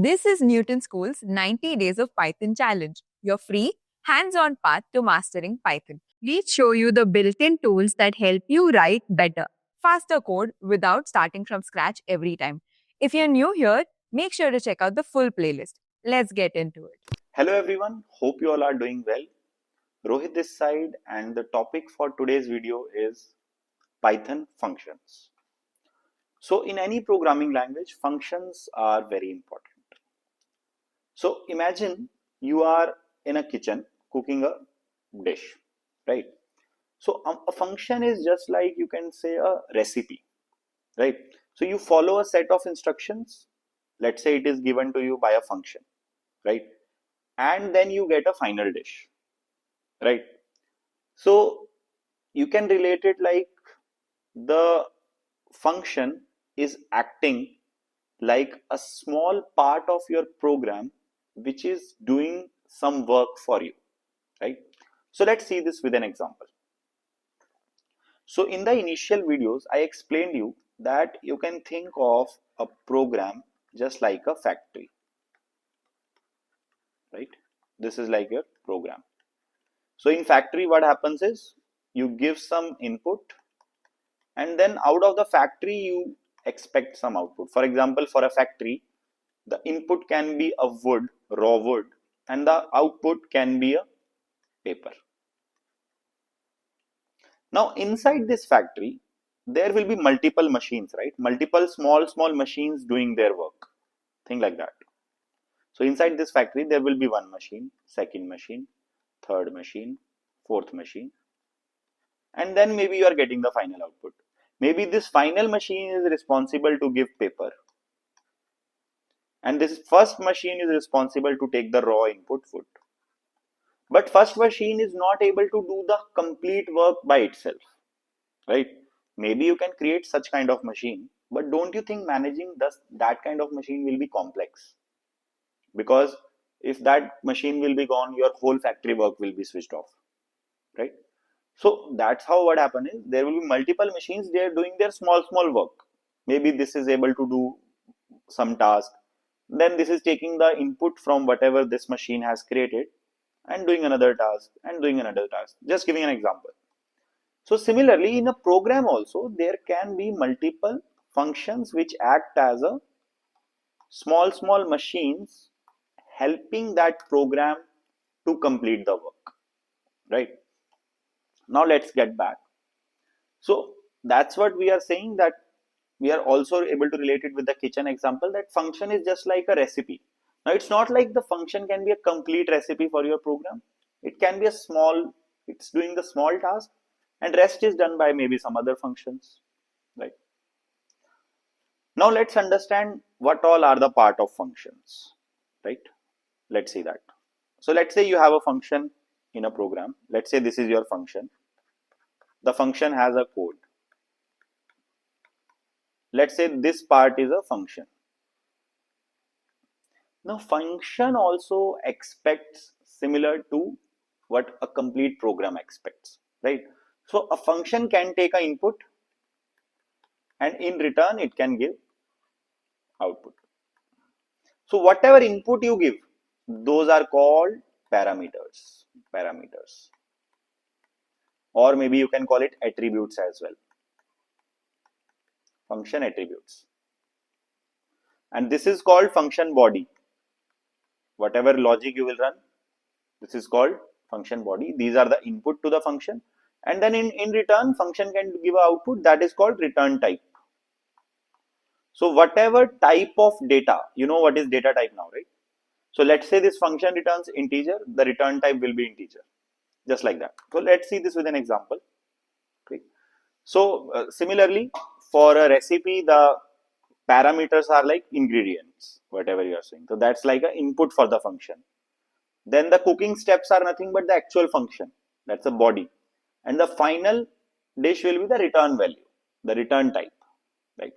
This is Newton School's 90 Days of Python Challenge, your free, hands-on path to mastering Python. We show you the built-in tools that help you write better, faster code without starting from scratch every time. If you're new here, make sure to check out the full playlist. Let's get into it. Hello everyone, hope you all are doing well. Rohit this side, and the topic for today's video is Python functions. So in any programming language, functions are very important. So imagine you are in a kitchen cooking a dish, right? So a function is just like, you can say, a recipe, right? So you follow a set of instructions. Let's say it is given to you by a function, right? And then you get a final dish, right? So you can relate it like the function is acting like a small part of your program which is doing some work for you, right? So let's see this with an example. So in the initial videos, I explained you that you can think of a program just like a factory, right? This is like your program. So in factory, what happens is you give some input, and then out of the factory you expect some output. For example, for a factory, the input can be a wood, raw wood, and the output can be a paper. Now inside this factory there will be multiple machines, right? Multiple small machines doing their work, thing like that. So inside this factory there will be one machine, second machine, third machine, fourth machine, and then maybe you are getting the final output. Maybe this final machine is responsible to give paper, and this first machine is responsible to take the raw input wood. But first machine is not able to do the complete work by itself, right? Maybe you can create such kind of machine, but don't you think managing that kind of machine will be complex? Because if that machine will be gone, your whole factory work will be switched off, right? So that's how what happen is there will be multiple machines, they are doing their small work. Maybe this is able to do some task, then this is taking the input from whatever this machine has created and doing another task and doing another task. Just giving an example. So similarly, in a program also, there can be multiple functions which act as a small machines helping that program to complete the work, right? Now let's get back. So that's what we are saying, that we are also able to relate it with the kitchen example, that function is just like a recipe. Now it's not like the function can be a complete recipe for your program. It can be a small, it's doing the small task, and rest is done by maybe some other functions, right? Now let's understand what all are the part of functions, right? Let's see that. So let's say you have a function in a program. Let's say this is your function. The function has a code. Let's say this part is a function. Now function also expects similar to what a complete program expects, right? So a function can take an input, and in return it can give output. So whatever input you give, those are called parameters. Or maybe you can call it attributes as well. Function attributes. And this is called function body. Whatever logic you will run, this is called function body. These are the input to the function. And then in return, function can give an output, that is called return type. So whatever type of data, you know what is data type now, right? So let's say this function returns integer, the return type will be integer, just like that. So let's see this with an example. Okay. So similarly, for a recipe, the parameters are like ingredients, whatever you are saying. So that's like an input for the function. Then the cooking steps are nothing but the actual function, that's a body. And the final dish will be the return value, the return type, right?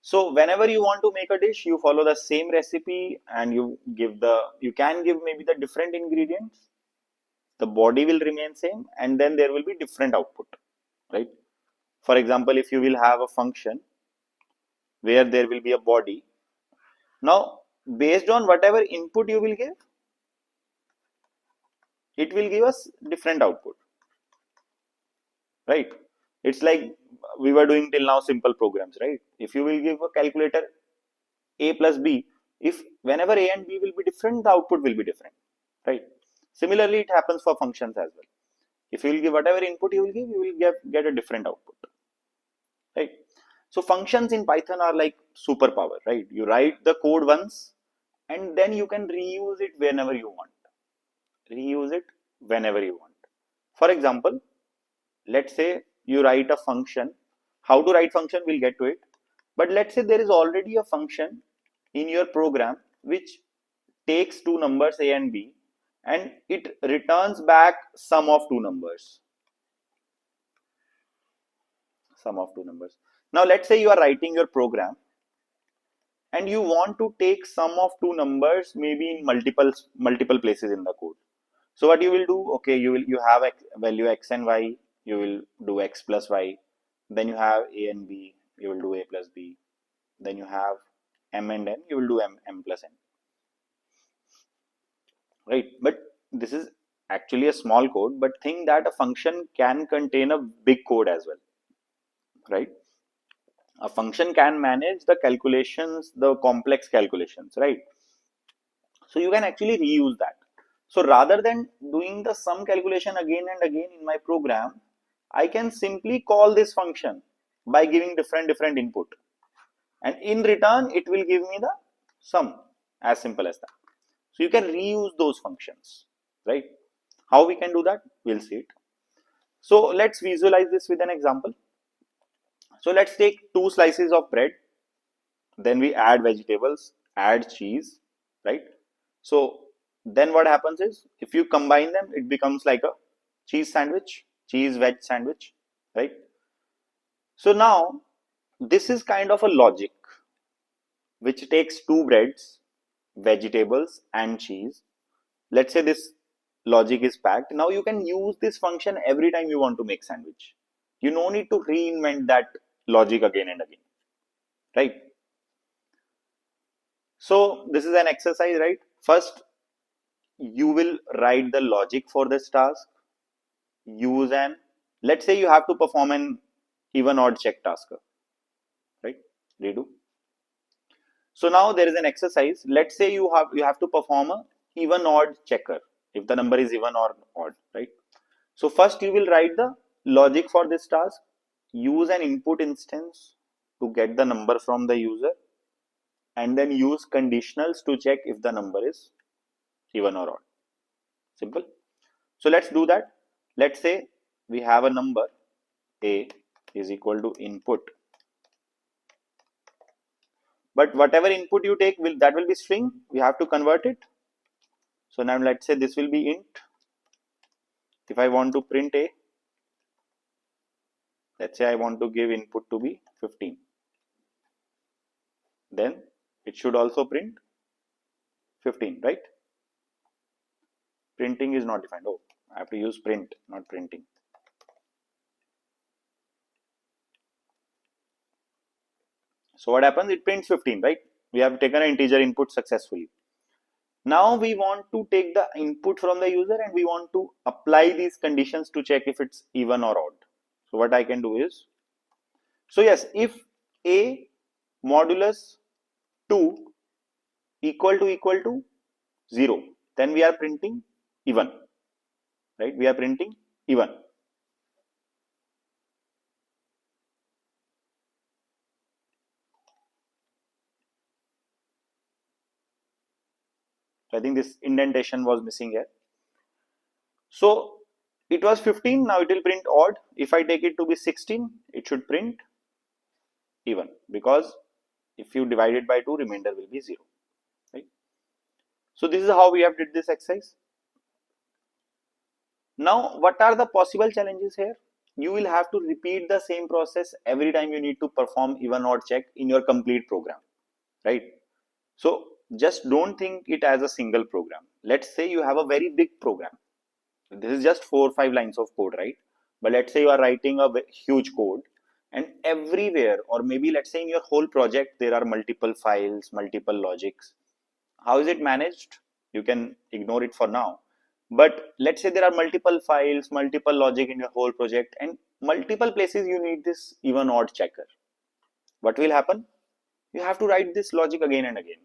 So whenever you want to make a dish, you follow the same recipe, and you can give maybe the different ingredients. The body will remain same, and then there will be different output, right? For example, if you will have a function where there will be a body. Now, based on whatever input you will give, it will give us different output, right? It's like we were doing till now simple programs, right? If you will give a calculator a plus b, if whenever a and b will be different, the output will be different, right? Similarly, it happens for functions as well. If you will give whatever input you will give, you will get a different output, right? So functions in Python are like superpower, right? You write the code once and then you can reuse it whenever you want. Reuse it whenever you want. For example, let's say you write a function. How to write function, we'll get to it. But let's say there is already a function in your program which takes two numbers a and b and it returns back sum of two numbers. Sum of two numbers. Now let's say you are writing your program and you want to take sum of two numbers maybe in multiple places in the code. So what you will do, okay, you have value x and y, you will do x plus y, then you have a and b, you will do a plus b, then you have m and n, you will do m plus n, right? But this is actually a small code, but think that a function can contain a big code as well, right? A function can manage the calculations, the complex calculations, right? So you can actually reuse that. So rather than doing the sum calculation again and again in my program, I can simply call this function by giving different input, and in return it will give me the sum, as simple as that. So you can reuse those functions, right? How we can do that, we'll see it. So let's visualize this with an example. So let's take two slices of bread, then we add vegetables, add cheese, right? So then what happens is, if you combine them, it becomes like a cheese sandwich, cheese veg sandwich, right? So now this is kind of a logic which takes two breads, vegetables and cheese. Let's say this logic is packed. Now you can use this function every time you want to make sandwich. You no need to reinvent that logic again and again, right? So this is an exercise, right? First, you will write the logic for this task. Use an, let's say you have to perform an even odd check task, right? Redo. So now there is an exercise. Let's say you have to perform a even odd checker if the number is even or odd, right? So first you will write the logic for this task. Use an input instance to get the number from the user, and then use conditionals to check if the number is even or odd. Simple. So let's do that. Let's say we have a number a is equal to input, but whatever input you take that will be string. We have to convert it. So now let's say this will be int. If I want to print a, let's say I want to give input to be 15, then it should also print 15, right? Printing is not defined. Oh, I have to use print, not printing. So what happens? It prints 15, right? We have taken an integer input successfully. Now we want to take the input from the user and we want to apply these conditions to check if it's even or odd. So what I can do is, so yes, if a modulus 2 equal to 0, then we are printing even, right? We are printing even. So I think this indentation was missing here. So it was 15, now it will print odd. If I take it to be 16, it should print even, because if you divide it by 2, remainder will be 0, right? So this is how we have did this exercise. Now what are the possible challenges here? You will have to repeat the same process every time you need to perform even odd check in your complete program, right? So just don't think it as a single program. Let's say you have a very big program. This is just 4 or 5 lines of code, right? But let's say you are writing a huge code And everywhere, or maybe let's say in your whole project, there are multiple files, multiple logics. How is it managed? You can ignore it for now. But let's say there are multiple files, multiple logic in your whole project, and multiple places you need this even odd checker. What will happen? You have to write this logic again and again.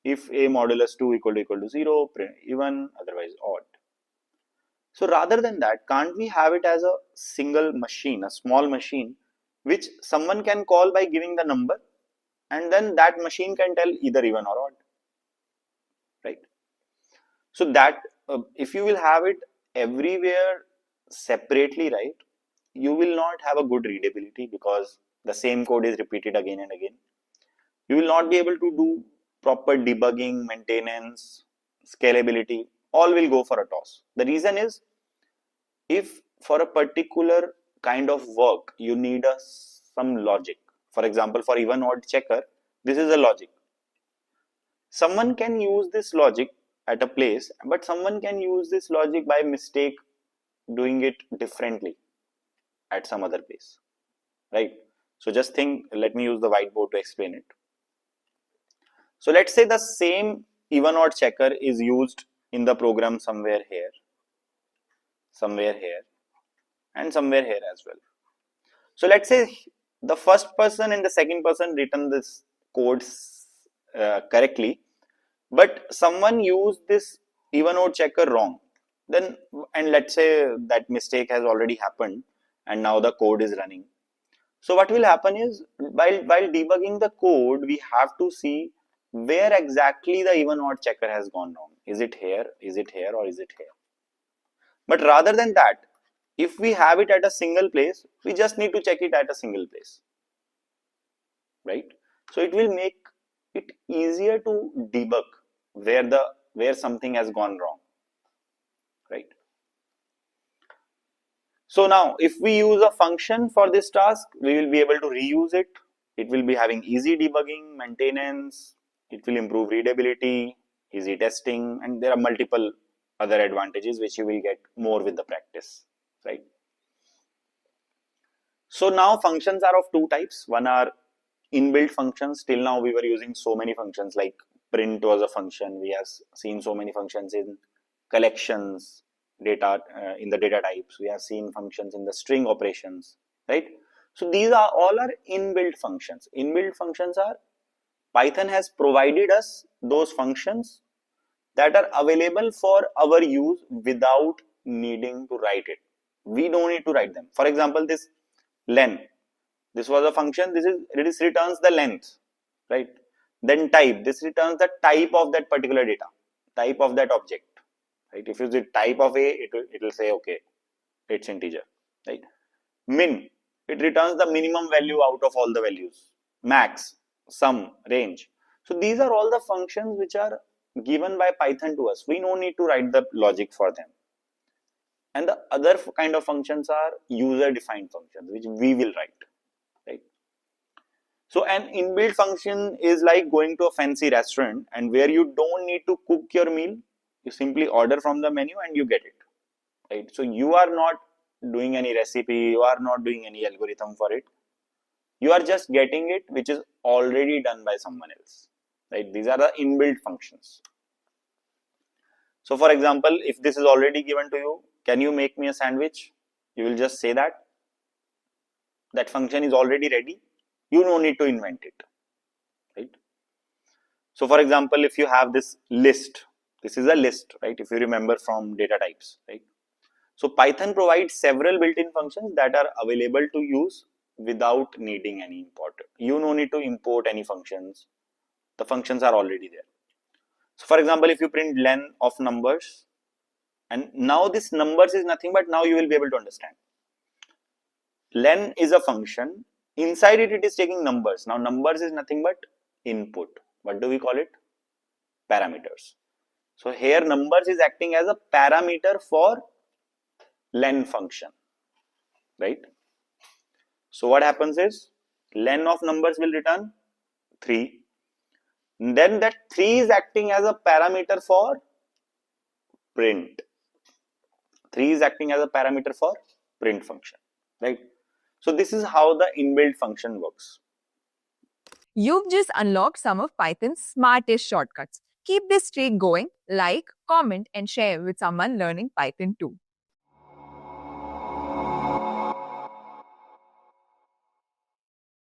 If a modulus 2 equal to 0, print even, otherwise odd. So rather than that, can't we have it as a single machine, a small machine, which someone can call by giving the number, and then that machine can tell either even or odd, right? So that if you will have it everywhere separately, right, you will not have a good readability because the same code is repeated again and again. You will not be able to do proper debugging, maintenance, scalability, all will go for a toss. The reason is, if for a particular kind of work you need some logic, for example, for even odd checker, this is a logic. Someone can use this logic at a place, but someone can use this logic by mistake doing it differently at some other place, right? So just think, let me use the whiteboard to explain it. So let's say the same even odd checker is used in the program somewhere here, and somewhere here as well. So let's say the first person and the second person written this codes correctly, but someone used this even odd checker wrong. Then, and let's say that mistake has already happened, and now the code is running. So what will happen is, while debugging the code, we have to see where exactly the even odd checker has gone wrong. Is it here? Is it here? Or is it here? But rather than that, if we have it at a single place, we just need to check it at a single place, right? So it will make it easier to debug where something has gone wrong, right? So now if we use a function for this task, we will be able to reuse it. It will be having easy debugging, maintenance, it will improve readability, easy testing, and there are multiple other advantages which you will get more with the practice, right? So now functions are of two types. One are inbuilt functions. Till now we were using so many functions, like print was a function. We have seen so many functions in collections, data in the data types. We have seen functions in the string operations, right? So these are all are inbuilt functions. Inbuilt functions are, Python has provided us those functions that are available for our use without needing to write it. We don't need to write them. For example, this len, this was a function, this returns the length, right? Then type, this returns the type of that particular data, type of that object, right? If you use the type of a, it will say okay, it's integer, right? Min, it returns the minimum value out of all the values. Max, sum, range. So these are all the functions which are given by Python to us. We don't need to write the logic for them. And the other kind of functions are user defined functions, which we will write, right? So an inbuilt function is like going to a fancy restaurant and where you don't need to cook your meal, you simply order from the menu and you get it, right? So you are not doing any recipe, you are not doing any algorithm for it. You are just getting it, which is already done by someone else, right? These are the inbuilt functions. So for example, if this is already given to you, can you make me a sandwich? You will just say that. That function is already ready. You don't need to invent it, right? So for example, if you have this list, this is a list, right? If you remember from data types, right? So Python provides several built-in functions that are available to use without needing any import. You don't need to import any functions. The functions are already there. So for example, if you print len of numbers, and now this numbers is nothing but, now you will be able to understand. Len is a function. Inside it, it is taking numbers. Now numbers is nothing but input. What do we call it? Parameters. So here numbers is acting as a parameter for len function, right? So what happens is, len of numbers will return 3. Then that 3 is acting as a parameter for print. 3 is acting as a parameter for print function, right? So this is how the inbuilt function works. You've just unlocked some of Python's smartest shortcuts. Keep this streak going, like, comment, and share with someone learning Python too.